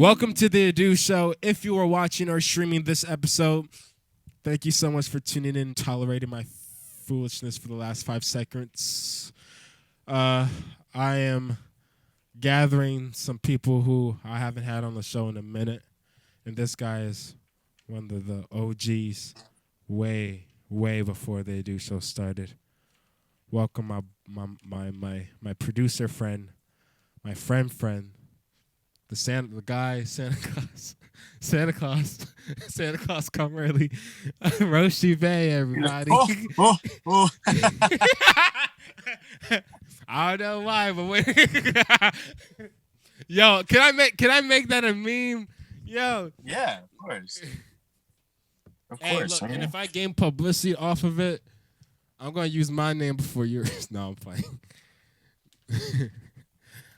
Welcome to the THEADUSHOW. If you are watching or streaming this episode, thank you so much for tuning in and tolerating my foolishness for the last 5 seconds. I am gathering some people who I haven't had on the show in a minute, and this guy is one of the OGs way before the THEADUSHOW started. Welcome my producer friend, my friend, the Santa Claus come early, ROSHII Bay, everybody. I don't know why, but wait. Yo, can I make that a meme? Yo. Yeah, of course. Hey, look, and if I gain publicity off of it, I'm gonna use my name before yours. No, I'm playing.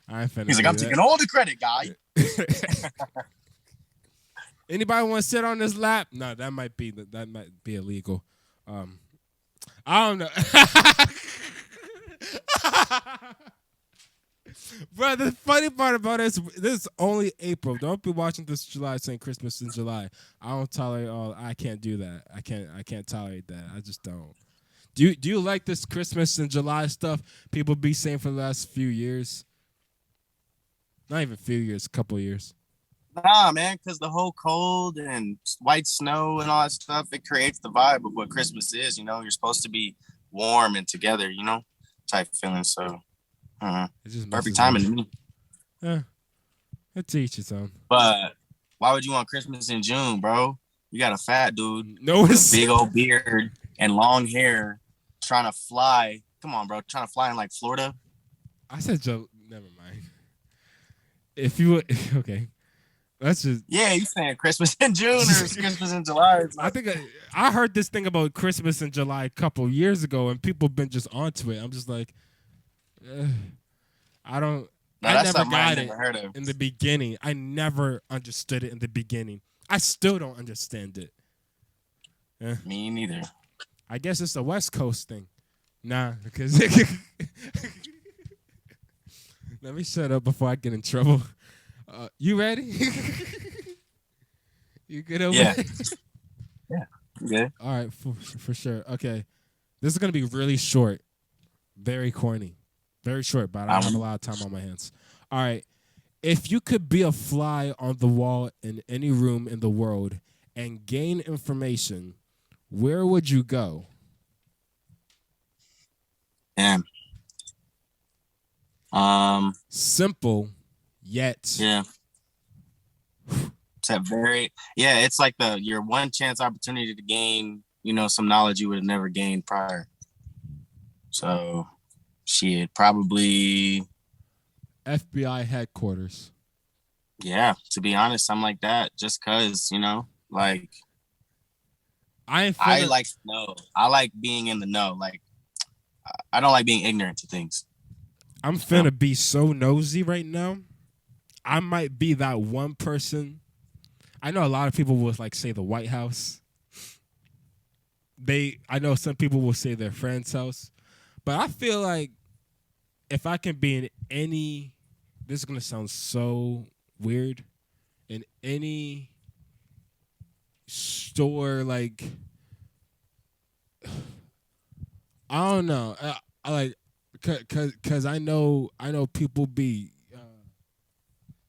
I ain't finna. He's like, I'm taking all the credit, guy. Anybody want to sit on this lap? No, that might be illegal. I don't know. Bro, the funny part about this is only April. Don't be watching this July saying Christmas in July. I don't tolerate all. I can't do that. I can't tolerate that. I just don't. Do you like this Christmas in July stuff people be saying for the last few years? Not even a few years, a couple of years. Nah, man, because the whole cold and white snow and all that stuff, it creates the vibe of what Christmas is. You know, you're supposed to be warm and together, you know, type feeling. So, it's just perfect timing to me. Yeah, it's each its own. But why would you want Christmas in June, bro? You got a fat dude, no, with a big old beard and long hair, trying to fly. Come on, bro, trying to fly in like Florida. I said Joe. Never mind. If you would, okay. That's just you saying Christmas in June or Christmas in July? I think I heard this thing about Christmas in July a couple years ago, and people have been just onto it. I'm just like, I don't. No, I that's never something I got never heard of. in the beginning. I never understood it in the beginning. I still don't understand it. Me neither. I guess it's a West Coast thing. Nah, because let me shut up before I get in trouble. You ready? You good over Yeah. there? Yeah. Good. All right, for sure. Okay. This is going to be really short. Very corny. Very short, but I don't have a lot of time on my hands. All right. If you could be a fly on the wall in any room in the world and gain information, where would you go? Damn. Simple, yet. Yeah. It's like your one chance opportunity to gain, you know, some knowledge you would have never gained prior. So, shit, probably FBI headquarters. Yeah, to be honest, I'm like that just cause, you know, like I like to know. I like being in the know. Like I don't like being ignorant to things. I'm finna be so nosy right now. I might be that one person. I know a lot of people will like say the White House. I know some people will say their friend's house. But I feel like if I can be in any, this is gonna sound so weird, in any store, like I don't know. I like cause I know people be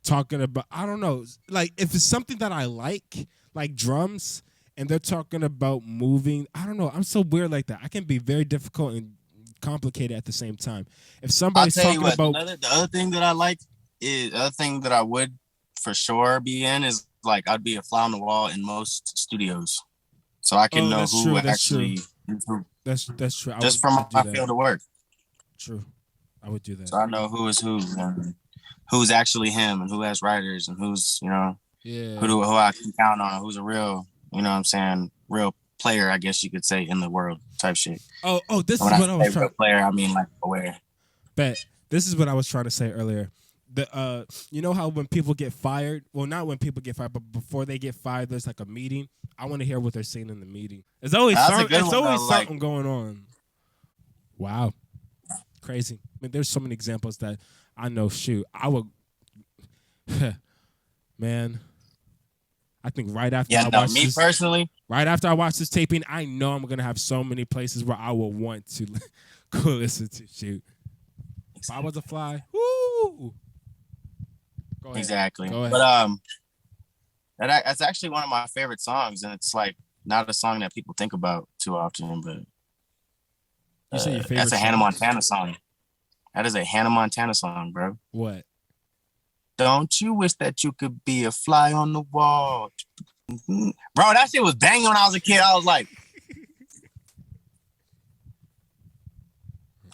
talking about, I don't know, like if it's something that I like drums, and they're talking about moving, I don't know. I'm so weird like that. I can be very difficult and complicated at the same time. If somebody's talking about the other thing that I like is, the other thing that I would for sure be in is like I'd be a fly on the wall in most studios, so I can know who actually. That's true. Just from my field of work. True, I would do that. So I know who is who, and who's actually him, and who has writers, and who's, you know, who I can count on, who's a real, you know what I'm saying, real player, I guess you could say, in the world type shit. Oh, this is what I was trying. Player, I mean like aware. Bet this is what I was trying to say earlier. You know how when people get fired, well, not when people get fired, but before they get fired, there's like a meeting. I want to hear what they're saying in the meeting. There's always something going on. Wow, crazy. I mean, there's so many examples that I know. Shoot, I would. Man, I think right after right after I watch this taping, I know I'm gonna have so many places where I will want to go listen to. Shoot, if I was a fly, woo! Go ahead. Exactly. Go ahead. But that's actually one of my favorite songs, and it's like not a song that people think about too often. But you say your favorite? That's a Hannah Montana song. That is a Hannah Montana song, bro. What? Don't you wish that you could be a fly on the wall? Mm-hmm. Bro, that shit was banging when I was a kid. I was like,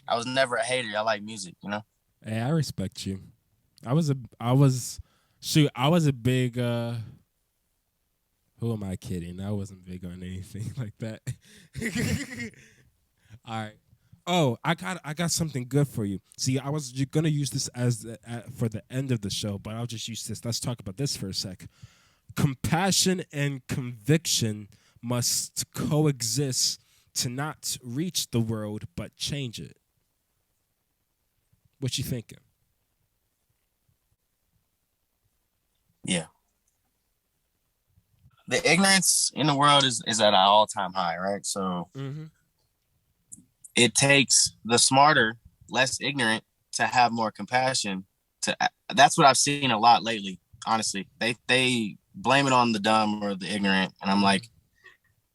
I was never a hater. I like music, you know? Hey, I respect you. I was a big who am I kidding? I wasn't big on anything like that. All right. Oh, I got something good for you. See, I was gonna use this as for the end of the show, but I'll just use this. Let's talk about this for a sec. Compassion and conviction must coexist to not reach the world but change it. What you thinking? Yeah. The ignorance in the world is at an all-time high, right? So it takes the smarter, less ignorant to have more compassion. That's what I've seen a lot lately, honestly. They blame it on the dumb or the ignorant, and I'm like,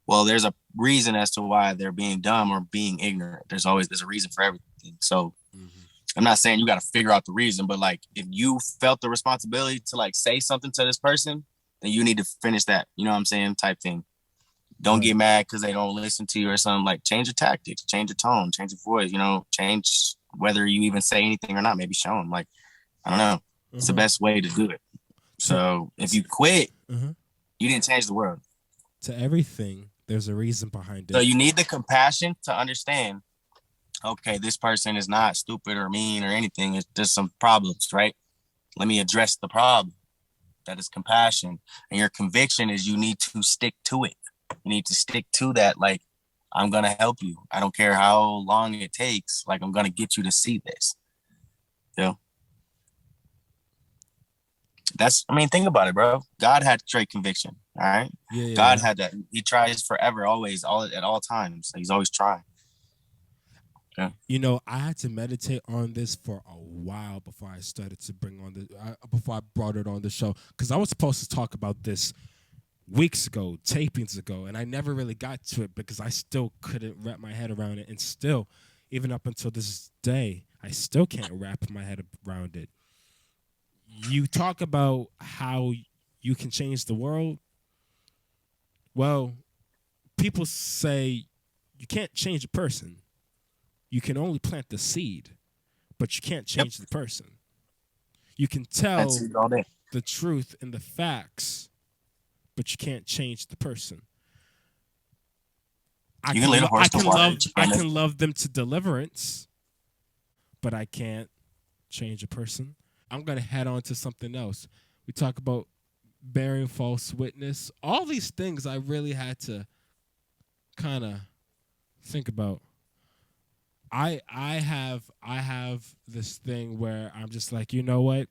well, there's a reason as to why they're being dumb or being ignorant. There's a reason for everything. So I'm not saying you got to figure out the reason, but like if you felt the responsibility to like say something to this person, then you need to finish that. You know what I'm saying? Type thing. Don't get mad because they don't listen to you or something. Like change your tactics, change your tone, change your voice, you know, change whether you even say anything or not, maybe show them. Like, I don't know. It's the best way to do it. So if you quit, you didn't change the world. To everything, there's a reason behind it. So you need the compassion to understand, okay, this person is not stupid or mean or anything. It's just some problems, right? Let me address the problem. That is compassion. And your conviction is you need to stick to it. You need to stick to that. Like, I'm going to help you. I don't care how long it takes. Like, I'm going to get you to see this. You know? Think about it, bro. God had straight conviction. All right. Yeah, God had that. He tries forever, always, at all times. He's always trying. Yeah. You know, I had to meditate on this for a while before I started to before I brought it on the show, because I was supposed to talk about this weeks ago, tapings ago, and I never really got to it because I still couldn't wrap my head around it, and still, even up until this day, I still can't wrap my head around it. You talk about how you can change the world. Well, people say you can't change a person. You can only plant the seed, but you can't change the person. You can tell the truth and the facts, but you can't change the person. I can love them to deliverance, but I can't change a person. I'm going to head on to something else. We talk about bearing false witness. All these things I really had to kind of think about. I have this thing where I'm just like, you know what?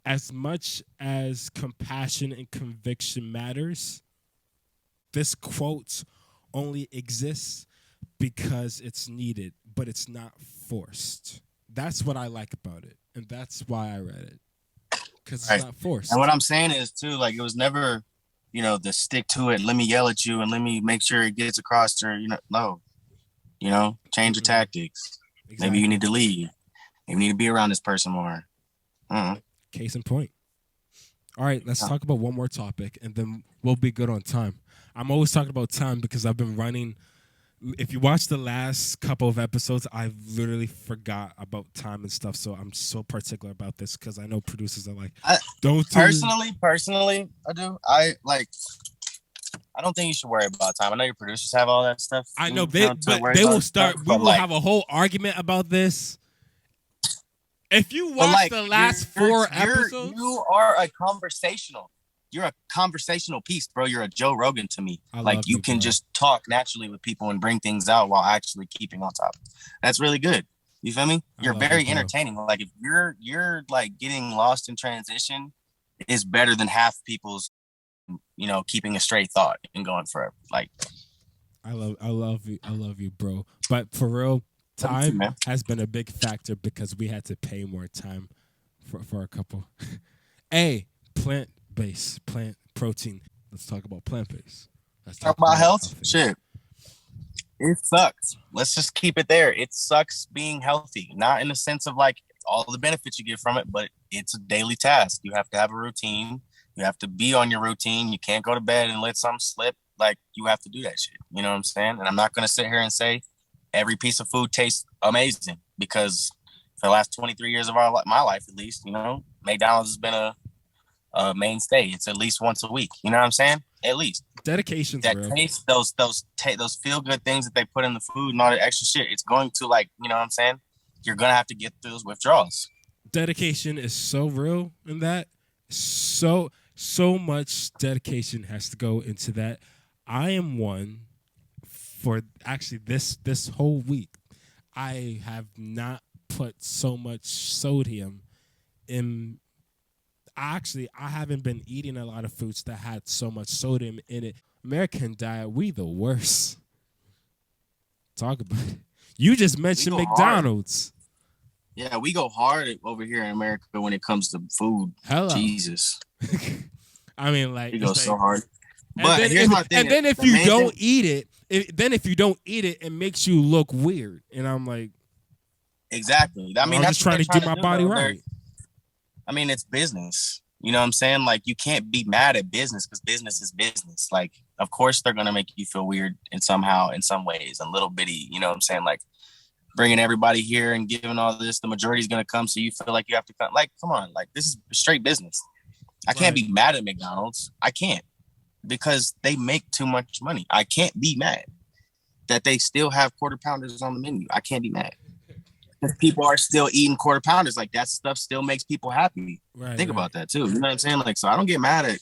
As much as compassion and conviction matters, this quote only exists because it's needed, but it's not forced. That's what I like about it, and that's why I read it, because it's not forced. And what I'm saying is, too, like, it was never, the stick to it, let me yell at you and let me make sure it gets across to, no. Change your tactics. Exactly. Maybe you need to leave. Maybe you need to be around this person more. Case in point. All right, let's talk about one more topic, and then we'll be good on time. I'm always talking about time because I've been running. If you watch the last couple of episodes, I've literally forgot about time and stuff, so I'm so particular about this because I know producers are like, don't do Personally, I do. I don't think you should worry about time. I know your producers have all that stuff. I know they will start. We will have a whole argument about this. If you watch the last 4 episodes, you are a conversational. You're a conversational piece, bro. You're a Joe Rogan to me. You can just talk naturally with people and bring things out while actually keeping on top. That's really good. You feel me? You're very entertaining. Like if you're like getting lost in transition is better than half people's, keeping a straight thought and going forever. Like I love you, bro. But for real, time has been a big factor because we had to pay more time for a couple. Hey, plant-based, plant protein. Let's talk about plant-based. Let's talk about health. Shit. It sucks. Let's just keep it there. It sucks being healthy, not in the sense of like all the benefits you get from it, but it's a daily task. You have to have a routine. You have to be on your routine. You can't go to bed and let something slip. Like you have to do that shit. You know what I'm saying? And I'm not going to sit here and say every piece of food tastes amazing because for the last 23 years of my life, at least, McDonald's has been a mainstay. It's at least once a week. You know what I'm saying? At least. Dedication. That taste, those feel good things that they put in the food and all that extra shit. It's going to like, you know what I'm saying? You're gonna have to get through those withdrawals. Dedication is so real in that. So much dedication has to go into that. I am one for actually this whole week. I have not put so much sodium in. I haven't been eating a lot of foods that had so much sodium in it. American diet, we the worst. Talk about it. You just mentioned McDonald's. Hard. Yeah, we go hard over here in America when it comes to food. Hello. Jesus. I mean, like we go so hard. But here's my thing. And then if you don't eat it, it makes you look weird. And I'm like, exactly. I mean, I'm just trying to do my body right. I mean, it's business. You know what I'm saying? Like, you can't be mad at business because business is business. Like, of course, they're going to make you feel weird in some ways, and little bitty, you know what I'm saying? Like, bringing everybody here and giving all this, the majority is going to come, so you feel like you have to come. Like, come on. Like, this is straight business. I can't be mad at McDonald's. I can't because they make too much money. I can't be mad that they still have quarter pounders on the menu. I can't be mad. If people are still eating quarter pounders, like that stuff still makes people happy. Think about that too. You know what I'm saying? Like, so I don't get mad at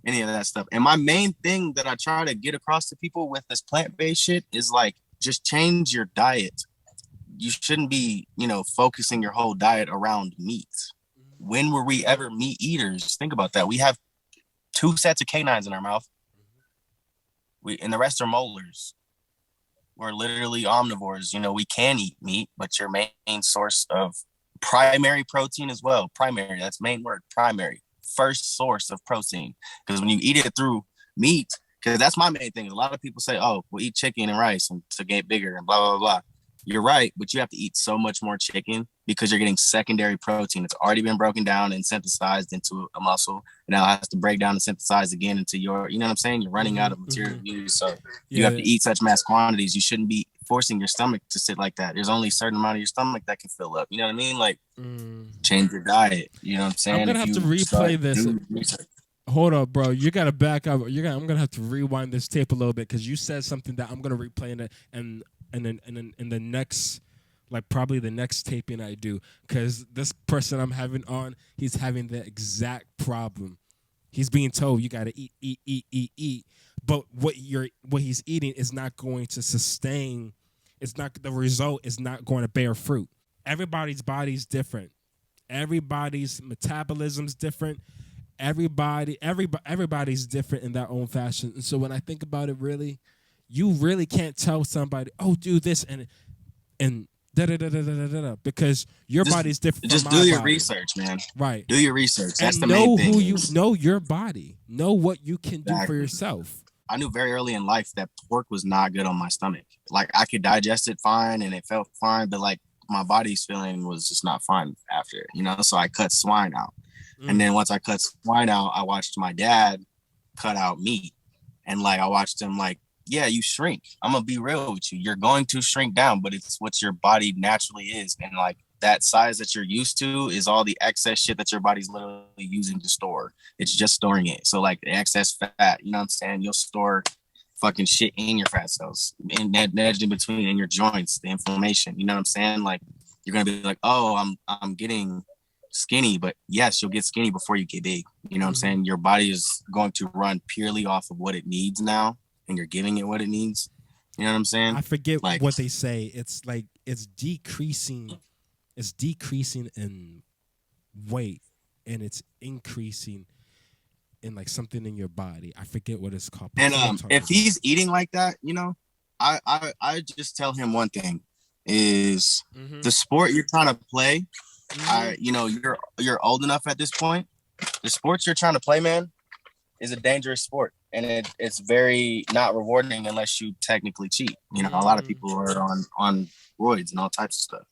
any of that stuff. And my main thing that I try to get across to people with this plant-based shit is like, just change your diet. You shouldn't be, focusing your whole diet around meat. When were we ever meat eaters? Think about that. We have 2 sets of canines in our mouth. And the rest are molars. We're literally omnivores. We can eat meat, but your main source of primary protein as well. Primary, that's main word, primary. First source of protein. Because when you eat it through meat, because that's my main thing. A lot of people say, oh, we'll eat chicken and rice and to get bigger and blah, blah, blah. You're right, but you have to eat so much more chicken because you're getting secondary protein. It's already been broken down and synthesized into a muscle. Now it has to break down and synthesize again into your, you know what I'm saying? You're running out of material to use. So you have to eat such mass quantities. You shouldn't be forcing your stomach to sit like that. There's only a certain amount of your stomach that can fill up. You know what I mean? Like, change your diet. You know what I'm saying? I'm going to have to replay this. Hold up, bro. You got to back up. I'm going to have to rewind this tape a little bit because you said something that I'm going to replay in it and then in the next, like probably the next taping I do, because this person I'm having on, he's having the exact problem. He's being told you got to eat, but what he's eating is not going to sustain. It's not, the result is not going to bear fruit. Everybody's body's different. Everybody's metabolism's different. Everybody's different in their own fashion. And so when I think about it, really, you really can't tell somebody, oh, do this and da da da da da da, because your body's different. Just do your research, man. Right. Do your research. That's and the main thing. Know who you know your body. Know what you can do for yourself. I knew very early in life that pork was not good on my stomach. Like I could digest it fine and it felt fine, but like my body's feeling was just not fine after, so I cut swine out. And then once I cut swine out, I watched my dad cut out meat. And like I watched him like, yeah, you shrink. I'm going to be real with you. You're going to shrink down, but it's what your body naturally is. And like that size that you're used to is all the excess shit that your body's literally using to store. It's just storing it. So like the excess fat, you know what I'm saying? You'll store fucking shit in your fat cells, in that in between, in your joints, the inflammation. You know what I'm saying? Like you're going to be like, oh, I'm getting skinny, but yes, you'll get skinny before you get big. You know what I'm saying? Your body is going to run purely off of what it needs now. And you're giving it what it needs. You know what I'm saying? I forget like, what they say. It's like it's decreasing in weight, and it's increasing in like something in your body. I forget what it's called. And if he's eating like that, you know, I just tell him one thing is the sport you're trying to play. You know, you're old enough at this point. The sports you're trying to play, man, is a dangerous sport, and it's very not rewarding unless you technically cheat. You know, a lot of people are on roids and all types of stuff,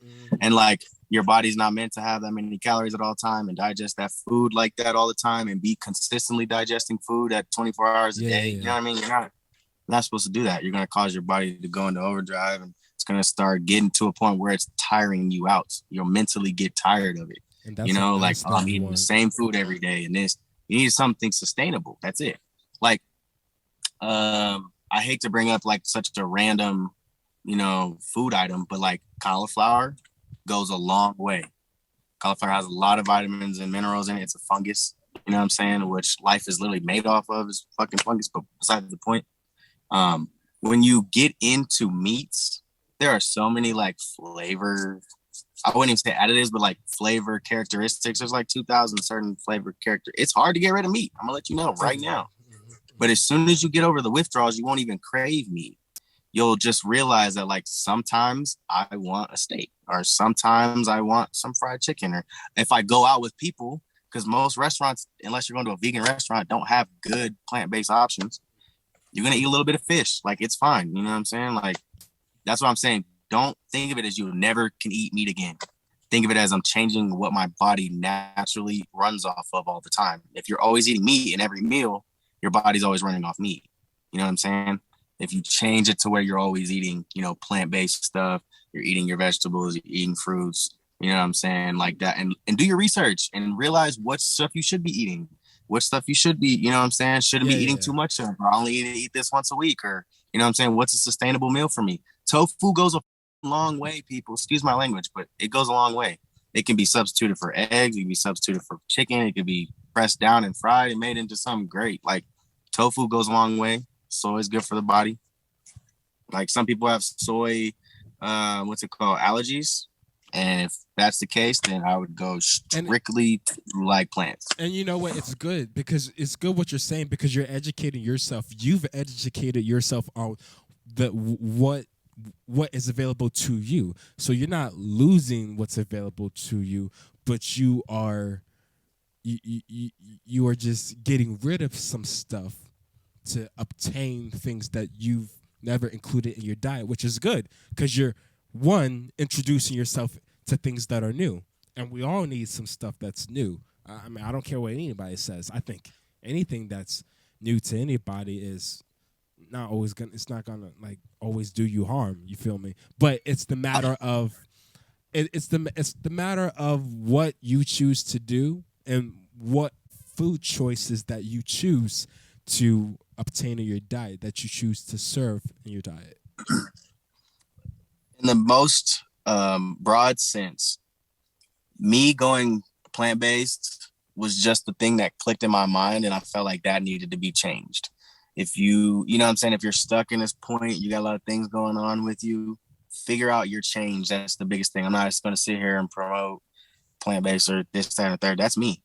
and like your body's not meant to have that many calories at all time and digest that food like that all the time and be consistently digesting food at 24 hours a day. You know what I mean? You're not supposed to do that. You're going to cause your body to go into overdrive, and it's going to start getting to a point where it's tiring you out. You'll mentally get tired of it. And you know, like, I'm eating the same food every day, and this, you need something sustainable. That's it. Like, I hate to bring up like such a random, you know, food item, but like cauliflower goes a long way. Cauliflower has a lot of vitamins and minerals in it. It's a fungus, you know what I'm saying? Which life is literally made off of, is fucking fungus. But besides the point, when you get into meats, there are so many like flavor, I wouldn't even say additives, but like flavor characteristics. There's like 2,000 certain flavor character. It's hard to get rid of meat. I'm gonna let you know right now. But as soon as you get over the withdrawals, you won't even crave meat. You'll just realize that like sometimes I want a steak, or sometimes I want some fried chicken, or if I go out with people, because most restaurants, unless you're going to a vegan restaurant, don't have good plant-based options. You're gonna eat a little bit of fish. Like, it's fine. You know what I'm saying? Like, that's what I'm saying. Don't think of it as you never can eat meat again. Think of it as I'm changing what my body naturally runs off of all the time. If you're always eating meat in every meal, your body's always running off meat. You know what I'm saying? If you change it to where you're always eating, you know, plant-based stuff, you're eating your vegetables, you're eating fruits, you know what I'm saying? Like that. And do your research and realize what stuff you should be eating, what stuff you should be, you know what I'm saying? Shouldn't be eating too much of, or I only eat this once a week, or, you know what I'm saying? What's a sustainable meal for me? Tofu goes a long way, people. Excuse my language, but it goes a long way. It can be substituted for eggs. It can be substituted for chicken. It could be pressed down and fried and made into something great. Like, tofu goes a long way. Soy is good for the body. Like, some people have soy, allergies. And if that's the case, then I would go strictly like plants. And you know what? It's good, because it's good what you're saying, because you're educating yourself. You've educated yourself on what is available to you. So you're not losing what's available to you, but you are just getting rid of some stuff to obtain things that you've never included in your diet, which is good, because you're introducing yourself to things that are new. And we all need some stuff that's new. I mean, I don't care what anybody says. I think anything that's new to anybody is not always gonna, it's not gonna like always do you harm. You feel me? But it's the matter of it's the matter of what you choose to do and what food choices that you choose to obtain in your diet, that you choose to serve in your diet. In the most broad sense, me going plant-based was just the thing that clicked in my mind, and I felt like that needed to be changed. If you know what I'm saying, if you're stuck in this point, you got a lot of things going on with you, figure out your change. That's the biggest thing. I'm not just going to sit here and promote plant-based or this, that, and the third. That's me.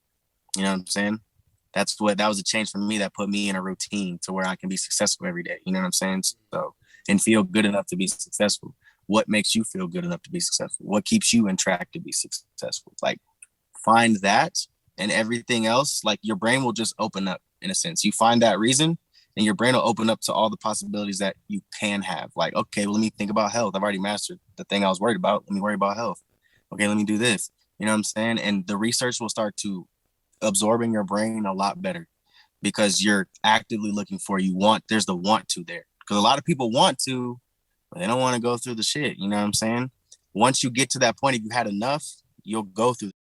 You know what I'm saying? That was a change for me that put me in a routine to where I can be successful every day. You know what I'm saying? So, and feel good enough to be successful. What makes you feel good enough to be successful? What keeps you in track to be successful? Like, find that, and everything else, like, your brain will just open up in a sense. You find that reason, and your brain will open up to all the possibilities that you can have. Like, okay, well, let me think about health. I've already mastered the thing I was worried about. Let me worry about health. Okay, let me do this. You know what I'm saying? And the research will start to absorb in your brain a lot better, because you're actively looking for, there's the want to there. Because a lot of people want to, but they don't want to go through the shit. You know what I'm saying? Once you get to that point, if you had enough, you'll go through,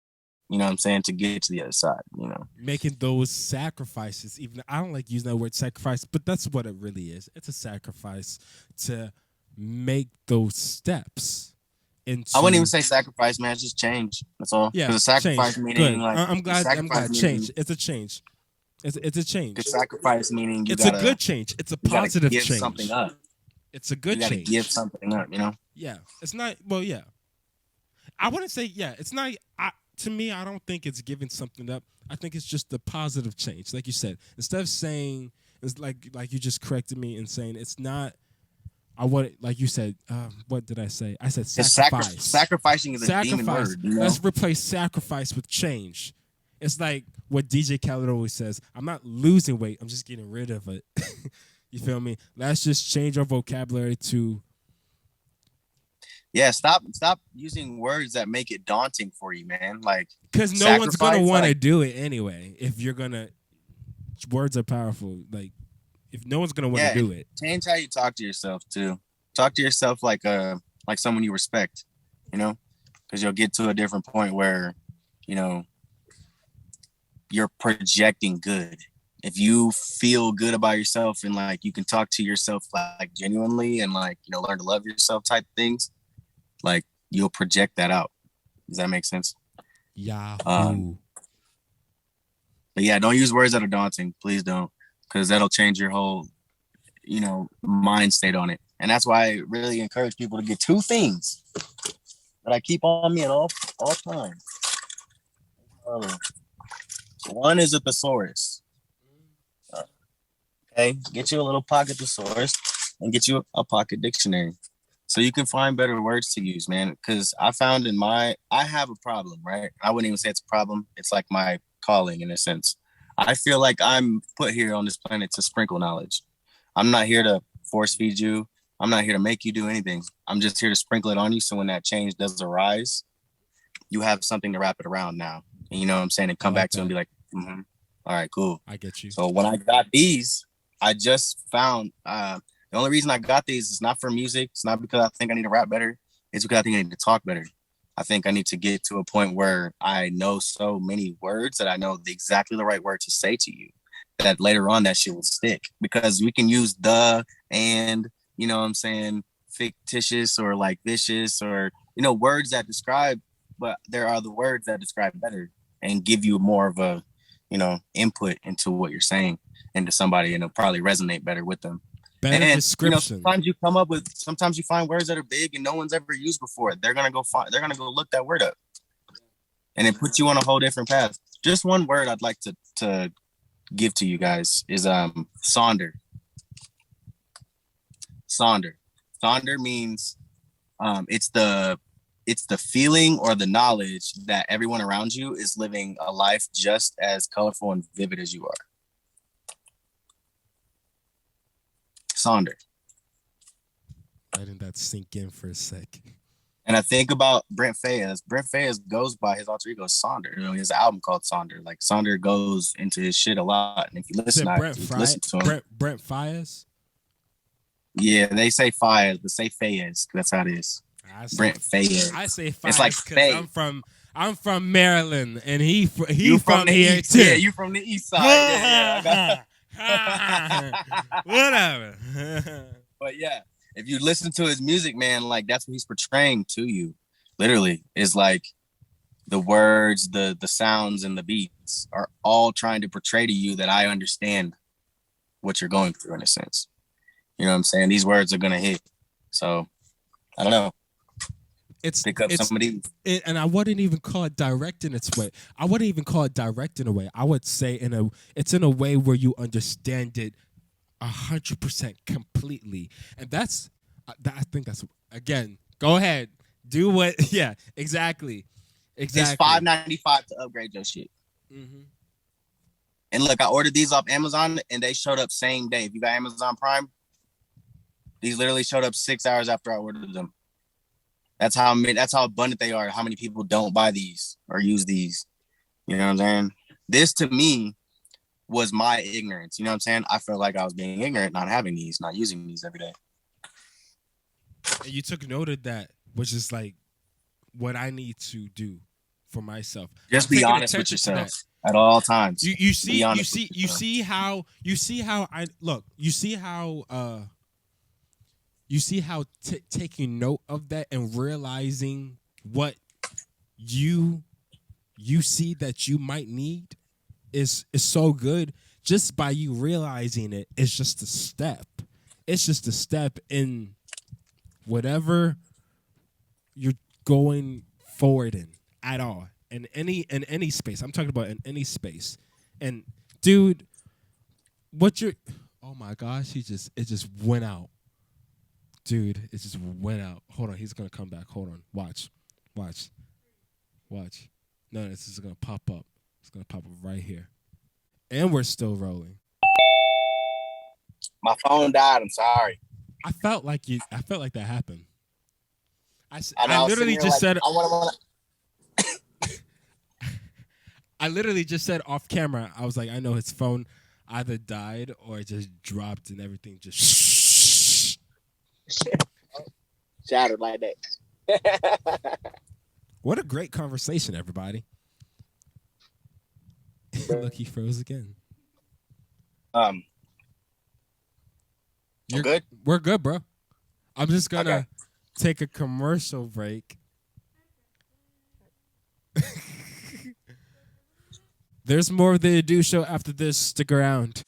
you know what I'm saying, to get to the other side, you know. Making those sacrifices, even I don't like using that word sacrifice, but that's what it really is. It's a sacrifice to make those steps. I wouldn't even say sacrifice, man. It's just change. That's all. Yeah, a sacrifice change. meaning Good. like I'm glad change. It's a change. It's a change. It's sacrifice meaning it's a good change. It's a positive change. Something up. It's a good You got to change. give something up, you know? Yeah. It's not, well, yeah. I wouldn't say, yeah, it's not, to me, I don't think it's giving something up. I think it's just a positive change. Like you said, instead of saying, it's like you just corrected me in saying it's not, like you said, what did I say? I said sacrifice. Sacrificing is a demon word. You know? Let's replace sacrifice with change. It's like what DJ Khaled always says, I'm not losing weight, I'm just getting rid of it. You feel me? Let's just change our vocabulary to... Yeah, stop using words that make it daunting for you, man. Like, because no one's going to want to do it anyway. If you're going to... Words are powerful. Like, if no one's going to want to do it. Change how you talk to yourself, too. Talk to yourself like someone you respect, you know? Because you'll get to a different point where, you know, you're projecting good. If you feel good about yourself and like you can talk to yourself like genuinely and like, you know, learn to love yourself type things, like you'll project that out. Does that make sense? Yeah. But yeah, don't use words that are daunting. Please don't, because that'll change your whole, you know, mind state on it. And that's why I really encourage people to get two things that I keep on me at all times. One is a thesaurus. Okay, get you a little pocket thesaurus and get you a pocket dictionary so you can find better words to use, man. Because I found I have a problem, right? I wouldn't even say it's a problem. It's like my calling in a sense. I feel like I'm put here on this planet to sprinkle knowledge. I'm not here to force feed you. I'm not here to make you do anything. I'm just here to sprinkle it on you. So when that change does arise, you have something to wrap it around now. And you know what I'm saying? And come back to it and be like, mm-hmm. All right, cool. I get you. So when I got these, I just found the only reason I got these is not for music. It's not because I think I need to rap better. It's because I think I need to talk better. I think I need to get to a point where I know so many words that I know exactly the right word to say to you, that later on that shit will stick. Because we can use the, and, you know what I'm saying, fictitious or like vicious or, you know, words that describe, but there are the words that describe better and give you more of a, you know, input into what you're saying into somebody, and it'll probably resonate better with them. Better description. You know, sometimes you find words that are big and no one's ever used before. They're gonna go look that word up, and it puts you on a whole different path. Just one word I'd like to give to you guys is sonder. Sonder means it's the feeling or the knowledge that everyone around you is living a life just as colorful and vivid as you are. Sonder. Letting that sink in for a sec. And I think about Brent Faiyaz. Brent Faiyaz goes by his alter ego Sonder. You know, he has an album called Sonder. Like Sonder goes into his shit a lot. And if you listen to him, Brent Faiyaz? Yeah, they say Faiyaz, but say Faiyaz. That's how it is. Brent Faiyaz. I say Faiyaz. It's like because I'm from Maryland, and he from here east, too. Yeah, you from the east side. Whatever. But yeah, if you listen to his music, man, like that's what he's portraying to you. Literally, is like the words, the sounds, and the beats are all trying to portray to you that I understand what you're going through in a sense. You know what I'm saying? These words are gonna hit. So I don't know. Pick up some of these. And I wouldn't even call it direct in its way. I wouldn't even call it direct in a way. I would say it's in a way where you understand it 100% completely. And I think that's, again, go ahead. Do what, yeah, exactly. It's $5.95 to upgrade your shit. Mm-hmm. And look, I ordered these off Amazon and they showed up same day. If you got Amazon Prime, these literally showed up 6 hours after I ordered them. That's how abundant they are. How many people don't buy these or use these? You know what I'm saying? This to me was my ignorance. You know what I'm saying? I felt like I was being ignorant, not having these, not using these every day. And you took note of that, which is like what I need to do for myself. Just be honest with yourself at all times. You see how taking note of that and realizing what you see that you might need is so good. Just by you realizing it is just a step. It's just a step in whatever you're going forward in at all. In any space. I'm talking about in any space. And dude, oh my gosh, it just went out. Dude, it just went out. Hold on, he's gonna come back. Hold on. Watch. No, this is gonna pop up. It's gonna pop up right here. And we're still rolling. My phone died. I'm sorry. I felt like that happened. I literally just said. I literally just said off camera. I was like, I know his phone either died or it just dropped and everything just shattered like that. What a great conversation, everybody. Look, he froze again. You're good? We're good, bro. I'm just gonna take a commercial break. There's more of the Adu Show after this. Stick around.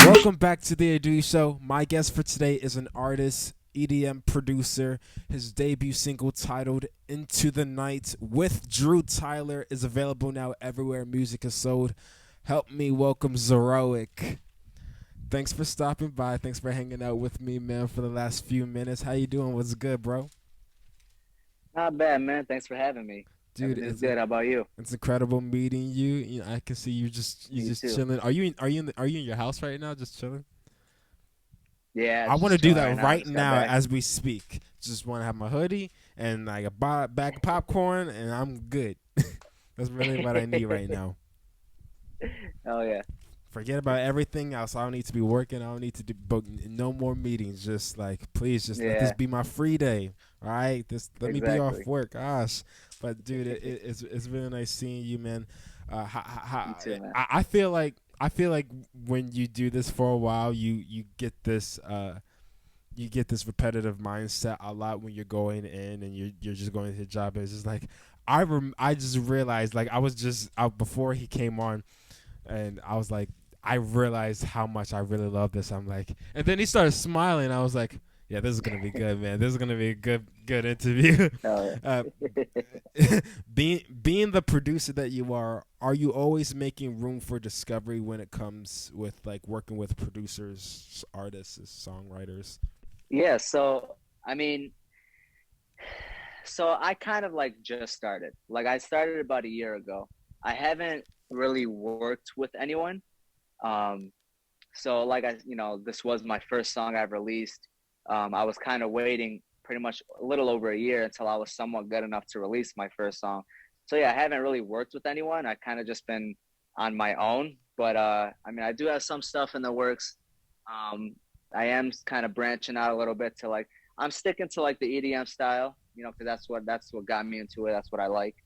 Welcome back to the Adu Show. My guest for today is an artist, EDM producer. His debut single titled Into the Night with Drew Tyler is available now everywhere music is sold. Help me welcome ZEROIC. Thanks for stopping by. Thanks for hanging out with me, man, for the last few minutes. How you doing? What's good, bro? Not bad, man. Thanks for having me. Dude, it's good. How about you? It's incredible meeting you. You know, I can see you just chilling. Are you in your house right now, just chilling? Yeah. I want to do that right now as we speak. Just want to have my hoodie and like a bag of popcorn, and I'm good. That's really what I need right now. Oh yeah. Forget about everything else. I don't need to be working. I don't need to do no more meetings. Just like, please, just let this be my free day. All right, let me be off work. Gosh, but dude, it's really nice seeing you, man. You too, man. I feel like when you do this for a while, you get this repetitive mindset a lot when you're going in and you're just going to the job. And it's just like I just realized, like, I was just out before he came on, and I was like, I realized how much I really love this. I'm like, and then he started smiling. I was like, yeah, this is gonna be good, man. This is gonna be a good interview. Oh, yeah. Being the producer that you are you always making room for discovery when it comes with like working with producers, artists, songwriters? Yeah. So I mean, I kind of like just started. Like I started about a year ago. I haven't really worked with anyone. So like this was my first song I've released. I was kind of waiting pretty much a little over a year until I was somewhat good enough to release my first song. So yeah, I haven't really worked with anyone. I kind of just been on my own, but I mean, I do have some stuff in the works. I am kind of branching out a little bit to like, I'm sticking to like the EDM style, because that's what got me into it. That's what I like.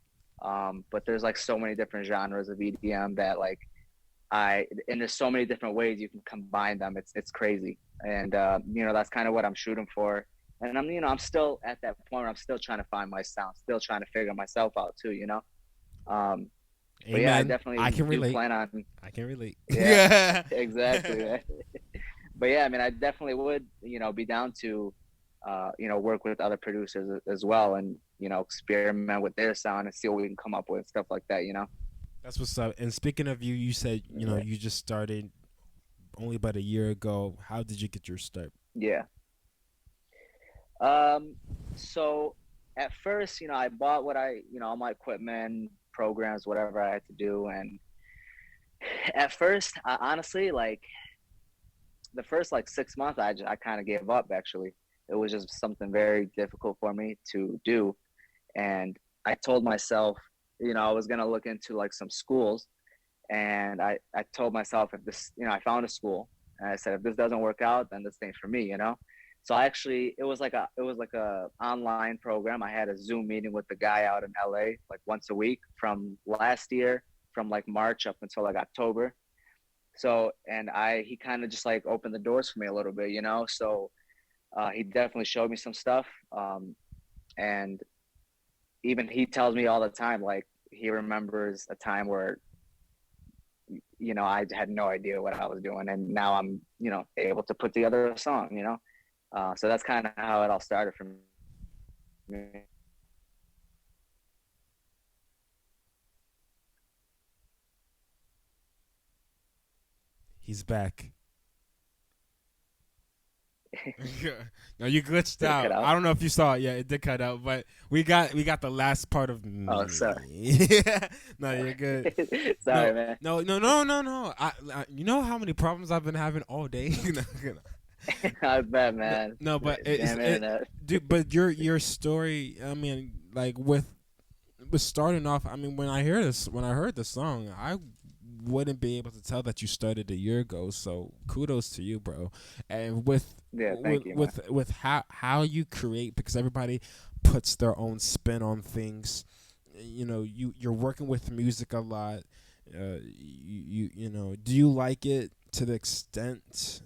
But there's like so many different genres of EDM that like and there's so many different ways you can combine them. It's crazy. And, that's kind of what I'm shooting for. And I'm still at that point where I'm still trying to find my sound, still trying to figure myself out too, But yeah, I can relate. I can relate. Yeah, exactly. But yeah, I mean, I definitely would, be down to, work with other producers as well and, experiment with their sound and see what we can come up with, stuff like that, That's what's up. And speaking of you said, you just started only about a year ago. How did you get your start? Yeah. So at first, I bought what all my equipment, programs, whatever I had to do. At first, honestly, like the first like 6 months, I kind of gave up. Actually, it was just something very difficult for me to do, and I told myself, I was gonna look into like some schools, and I told myself if this, I found a school, and I said if this doesn't work out, then this ain't for me. So I actually, it was like a online program. I had a Zoom meeting with the guy out in LA like once a week from last year, from like March up until like October. So, and he kind of just like opened the doors for me a little bit. So he definitely showed me some stuff. And even he tells me all the time, like he remembers a time where, I had no idea what I was doing. And now I'm, able to put together a song. So that's kind of how it all started for me. He's back. No, you glitched out. I don't know if you saw it. Yeah, it did cut out, but we got the last part of me. Oh, sorry. No, you're good. Sorry, man. No. You know how many problems I've been having all day. I bet, man. No, but dude. But your story. I mean, like with starting off. I mean, when I heard the song, I wouldn't be able to tell that you started a year ago. So kudos to you, bro. And with how you create, because everybody puts their own spin on things. You're working with music a lot. Do you like it to the extent?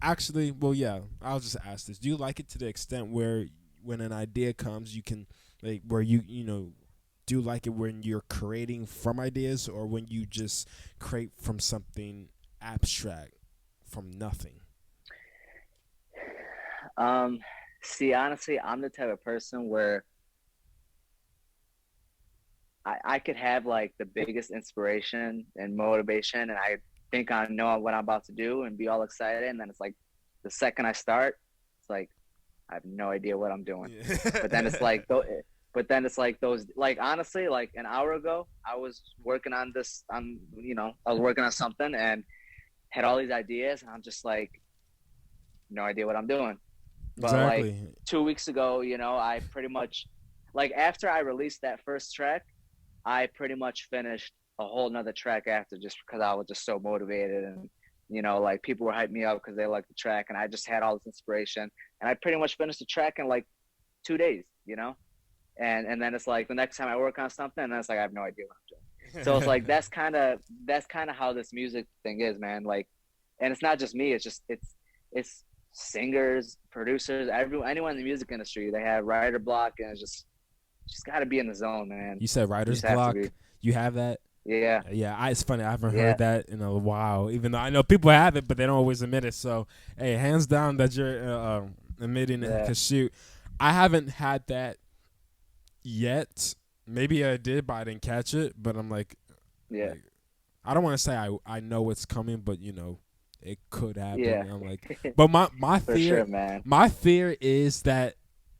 Actually, well, yeah. I'll just ask this: do you like it to the extent where when an idea comes, you can like where do you like it when you're creating from ideas, or when you just create from something abstract, from nothing? See, honestly, I'm the type of person where I could have like the biggest inspiration and motivation, and I think I know what I'm about to do and be all excited. And then it's like the second I start, it's like I have no idea what I'm doing. Yeah. But then it's like those, like honestly, like an hour ago, I was working on this, I was working on something and had all these ideas, and I'm just like, no idea what I'm doing. But exactly. Like 2 weeks ago, I pretty much, like after I released that first track, I pretty much finished a whole nother track after, just because I was just so motivated, and like people were hyping me up because they liked the track, and I just had all this inspiration, and I pretty much finished the track in like 2 days. And then it's like the next time I work on something, and then it's like I have no idea what I'm doing. So it's like that's kind of how this music thing is, man. Like, and it's not just me. It's singers, producers, anyone in the music industry. They have writer block, and it's just got to be in the zone, man. You said writer's block. You have that? Yeah. Yeah. It's funny. I haven't heard that in a while. Even though I know people have it, but they don't always admit it. So hey, hands down that you're admitting it. Cause shoot, I haven't had that yet. Maybe I did, but I didn't catch it. But I'm like, I don't want to say I know it's coming, but it could happen. Yeah. I'm like, but my fear, sure, man. My fear is that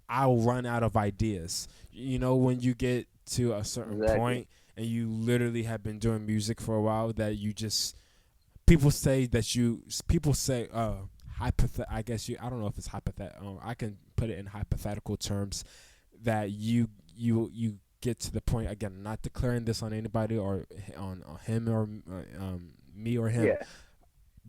I'll run out of ideas. When you get to a certain point and you literally have been doing music for a while, that you just people say I guess I don't know if it's hypothetical. I can put it in hypothetical terms, that you get to the point, again, not declaring this on anybody or on him or me or him,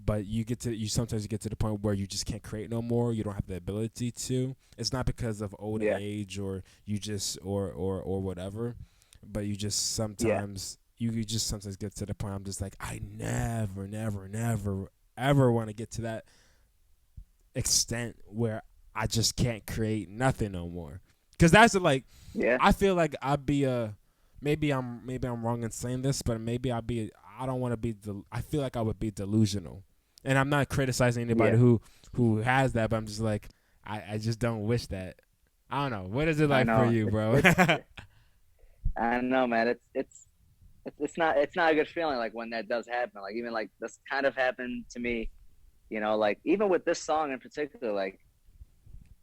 but you sometimes get to the point where you just can't create no more. You don't have the ability to. It's not because of old age or you just or whatever, but you just sometimes you just sometimes get to the point. I'm just like, I never ever want to get to that extent where I just can't create nothing no more. Because that's I feel like I'd be maybe I'm wrong in saying this, but maybe I don't want to be I feel like I would be delusional. And I'm not criticizing anybody who has that, but I'm just like, I just don't wish that. I don't know. What is it like for you, bro? I don't know, man. It's not a good feeling, like when that does happen. Like even like this kind of happened to me, like even with this song in particular, like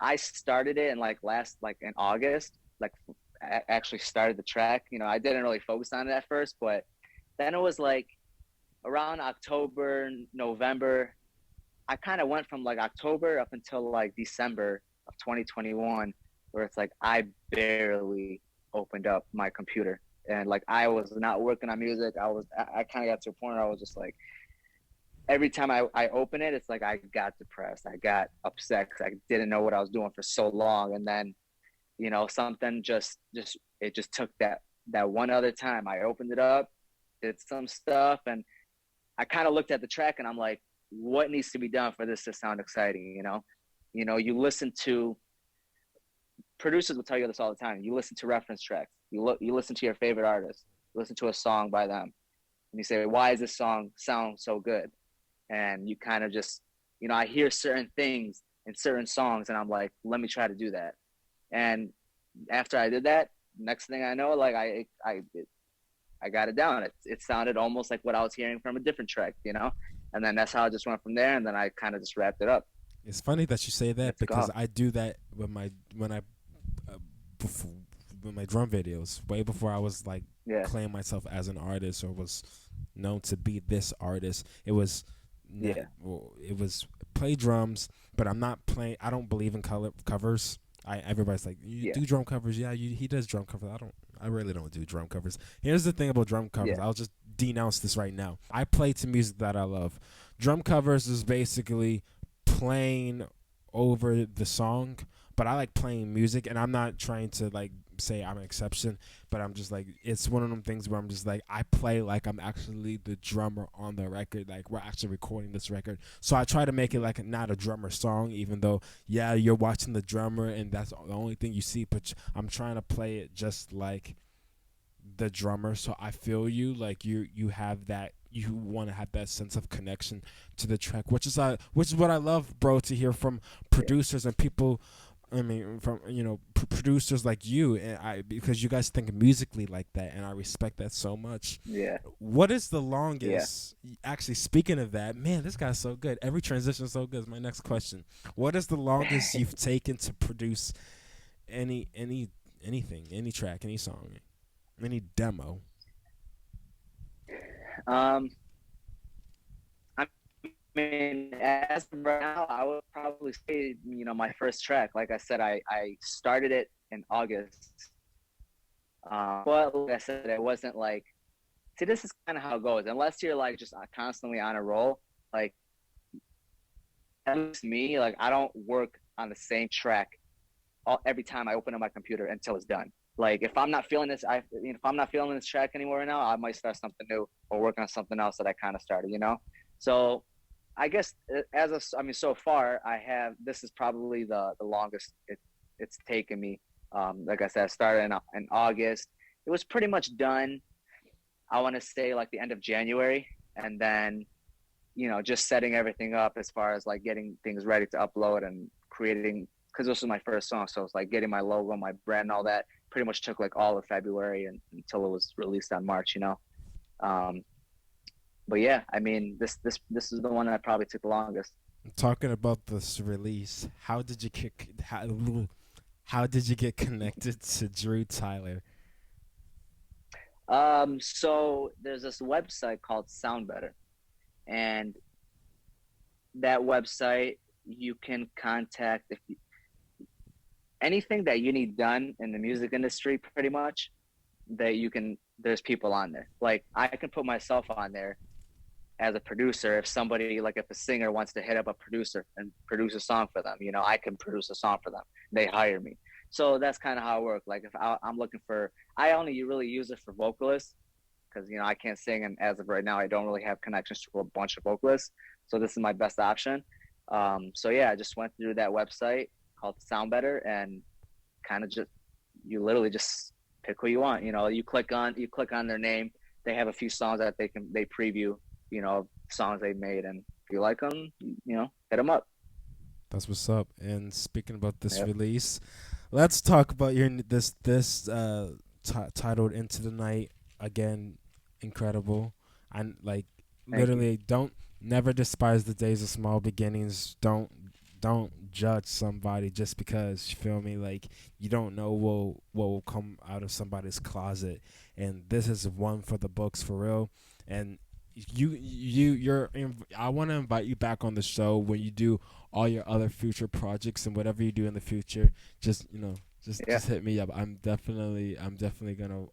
I started it in in August, like I actually started the track. I didn't really focus on it at first, but then it was like around October, November, I kind of went from like October up until like December of 2021, where it's like I barely opened up my computer, and like I was not working on music. I kind of got to a point where I was just like, every time I open it, it's like I got depressed, I got upset because I didn't know what I was doing for so long, and then something just it just took that one other time. I opened it up, did some stuff, and I kind of looked at the track and I'm like, what needs to be done for this to sound exciting? You listen to producers will tell you this all the time. You listen to reference tracks. You listen to your favorite artist. You listen to a song by them, and you say, why is this song sound so good? And you kind of just, I hear certain things in certain songs, and I'm like, let me try to do that. And after I did that, next thing I know, like I got it down. It sounded almost like what I was hearing from a different track, And then that's how I just went from there, and then I kind of just wrapped it up. It's funny that you say that because I do that with my before, with my drum videos. Way before I was like claim myself as an artist or was known to be this artist, it was it was play drums, but I'm not playing. I don't believe in covers. Everybody's like, you do drum covers? Yeah, he does drum covers. I really don't do drum covers. Here's the thing about drum covers. I'll just denounce this right now. I play to music that I love. Drum covers is basically playing over the song, but I like playing music, and I'm not trying to like say I'm an exception, but I'm just like, it's one of them things where I'm just like, I play like I'm actually the drummer on the record, like we're actually recording this record. So I try to make it like not a drummer song, even though you're watching the drummer and that's the only thing you see, but I'm trying to play it just like the drummer. So I feel you, like you have that, you want to have that sense of connection to the track, which is what I love, bro, to hear from producers and people. I mean, from producers like you, and because you guys think musically like that, and I respect that so much. Yeah. What is the longest? Yeah. Actually, speaking of that, man, this guy's so good. Every transition is so good. Is my next question. What is the longest you've taken to produce anything, any track, any song, any demo? I mean, as of right now, I would probably say, my first track. Like I said, I started it in August. But like I said, it wasn't like, see, this is kind of how it goes. Unless you're like just constantly on a roll, like, at least me, like, I don't work on the same track every time I open up my computer until it's done. Like, if I'm not feeling this, if I'm not feeling this track anymore now, I might start something new or work on something else that I kind of started, So I guess so far this is probably the longest it's taken me. Like I said, I started in August. It was pretty much done, I want to say like the end of January. And then, just setting everything up as far as like getting things ready to upload and creating, because this was my first song. So it's like getting my logo, my brand and all that pretty much took like all of February and until it was released on March, But yeah, I mean, this is the one that probably took the longest. Talking about this release, how did you get connected to Drew Tyler? So there's this website called Sound Better, and that website you can contact anything that you need done in the music industry, pretty much. There's people on there. Like, I can put myself on there as a producer. If a singer wants to hit up a producer and produce a song for them, I can produce a song for them. They hire me. So that's kind of how it works. Like, if I'm looking for, I only really use it for vocalists because, I can't sing. And as of right now, I don't really have connections to a bunch of vocalists. So this is my best option. So yeah, I just went through that website called Sound Better and kind of you literally just pick who you want. You click on their name. They have a few songs that they preview, songs they made, and if you like them, hit them up. That's what's up. And speaking about this release, let's talk about your this titled Into the Night. Again, incredible. And like, literally, don't never despise the days of small beginnings. Don't judge somebody just because, you feel me, like, you don't know what will come out of somebody's closet, and this is one for the books, for real. And I want to invite you back on the show when you do all your other future projects and whatever you do in the future. Just just hit me up. I'm definitely gonna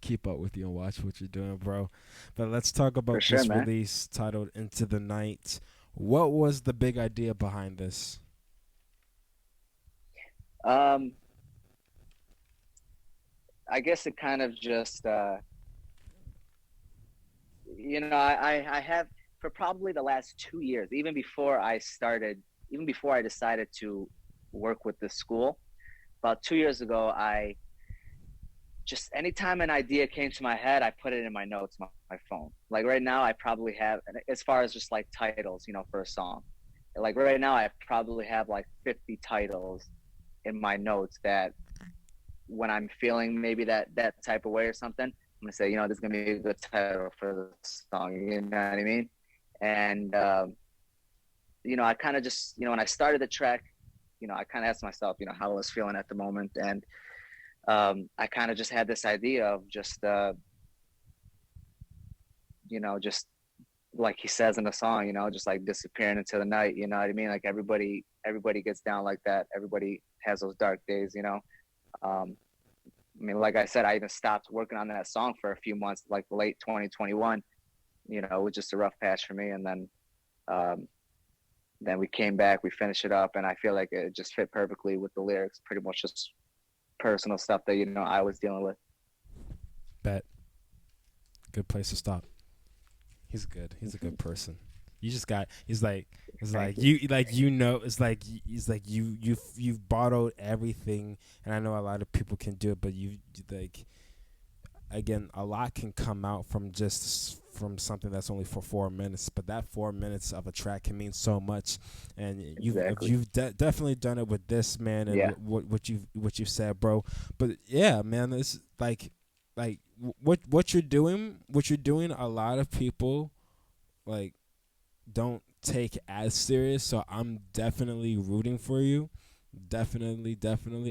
keep up with you and watch what you're doing, bro. But let's talk about this release titled Into the Night. What was the big idea behind this? I guess it kind of just I have, for probably the last 2 years, even before I decided to work with this school, about 2 years ago, I just, anytime an idea came to my head, I put it in my notes, my phone. Like right now, I probably have, as far as just like titles, for a song, like right now, I probably have like 50 titles in my notes that when I'm feeling maybe that type of way or something, I'm gonna say, this is gonna be a good title for the song. You know what I mean? And I kind of just, when I started the track, I kind of asked myself, how I was feeling at the moment, and I kind of just had this idea of just, just like he says in the song, just like disappearing into the night. You know what I mean? Like everybody gets down like that. Everybody has those dark days. I mean, like I said, I even stopped working on that song for a few months, like late 2021. It was just a rough patch for me. And then we came back, we finished it up, and I feel like it just fit perfectly with the lyrics, pretty much just personal stuff that, I was dealing with. Bet. Good place to stop. He's good. He's a good person. You just got. He's like you've bottled everything, and I know a lot of people can do it, but you like, again, a lot can come out from something that's only for 4 minutes, but that 4 minutes of a track can mean so much, and you've definitely done it with this, man, and what you've said, bro. But yeah, man, it's like what you're doing. A lot of people like don't take as serious, so I'm definitely rooting for you. Definitely.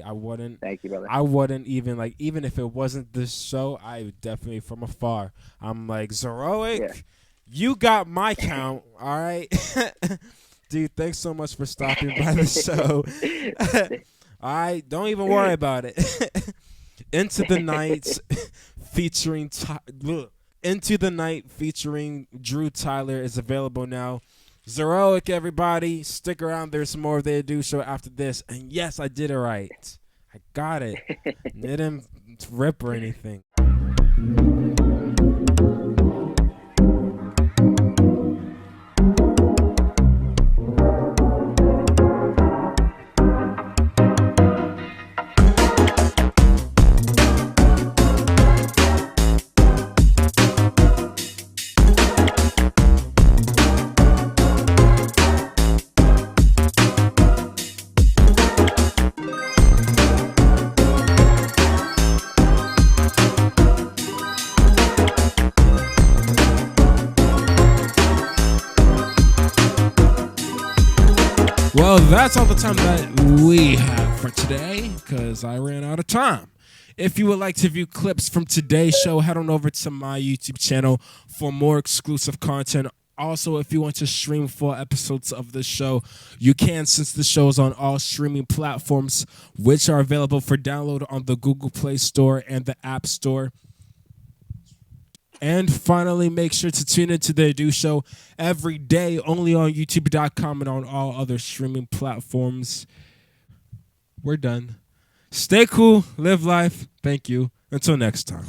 I wouldn't. Thank you, brother. I wouldn't even if it wasn't this show, I would definitely from afar. I'm like, ZEROIC, you got my count, all right? Dude, thanks so much for stopping by the show. All right, don't even worry about it. Into the Night featuring Drew Tyler is available now. ZEROIC, everybody, stick around. There's some more of the THEADUSHOW after this. And yes, I did it right. I got it. Didn't rip or anything. Well, that's all the time that we have for today because I ran out of time. If you would like to view clips from today's show, head on over to my YouTube channel for more exclusive content. Also, if you want to stream full episodes of the show, you can, since the show is on all streaming platforms, which are available for download on the Google Play Store and the App Store. And finally, make sure to tune into the THEADUSHOW every day, only on YouTube.com and on all other streaming platforms. We're done. Stay cool, live life. Thank you. Until next time.